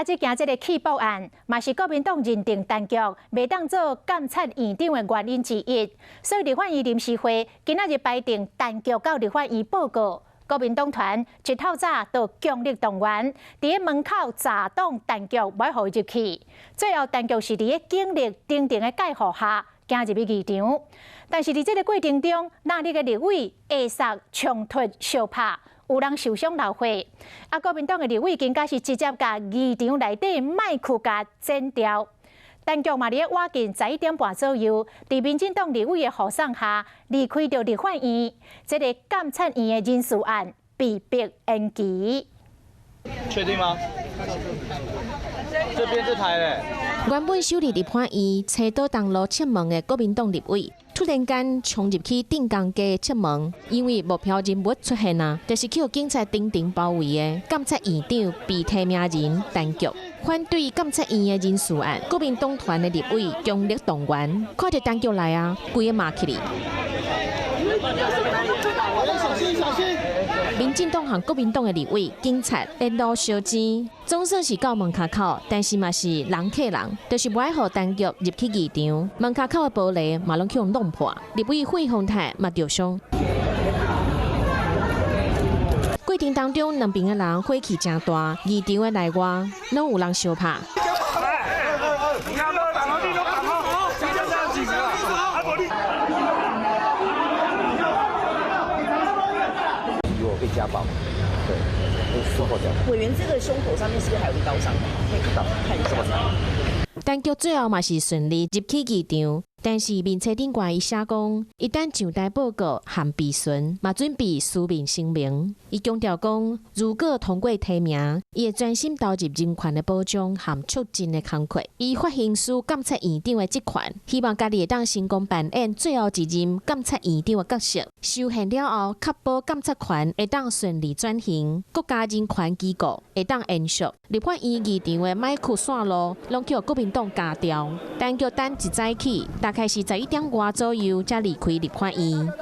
即件这个弃保案，嘛是国民党认定陈菊未当做监察院长的原因之一。所以立法院临时会今仔日排定陈菊到立法院报告。国民党团一透早就强力动员，伫个门口砸挡陈菊，袂互伊入去。最后陈菊是伫个警力顶定的介护下，行入去议场。但是伫这个过程中，那里个立委下杀、冲突、相拍。 有人受伤流血，国民党的立委更加是直接甲议场内底麦克甲剪掉。陈菊嘛，伫个晚近11点半左右，伫民进党立委的护送下，离开着立法院。这个监察院的人事案被迫延期。确定吗？这边这台嘞。原本守伫立法院车道东路侧门的国民党立委。 突然间冲入去定江街侧门，因为目标人物出现啊，就是去警察顶顶包围的监察院长被提名人陈菊。反对监察院的人事案，国民党团的立委强力动员，看到陈菊来啊，规个骂起来。民进党和国民党的立委、警察联络相争，总算是到门口口，但是嘛是人客人，就是不爱让陈菊入去议场。门口口的玻璃嘛拢去用弄破，立委费鸿泰嘛受伤。过程当中，两边的人火气真大，议场的内外拢有人相拍。 被家暴，对，撕破掉。委员这个胸口上面是不是还有一刀伤？可以看一下。陈菊最后嘛是顺利入去议场，但是面册顶挂伊写讲，一旦上台报告含备询，嘛准备书面声明。伊强调讲，如果通过提名，伊会专心投入人权的保障和促进的工作。伊发行使监察院长的职权，希望家己会当成功扮演最后一任监察院长的角色。修宪了后，确保监察权会当顺利转型，国家人权机构会当延续。立法院议场的麦克线路，拢叫国民党加掉。陈菊等一早起，大概是11点外左右才离开立法院。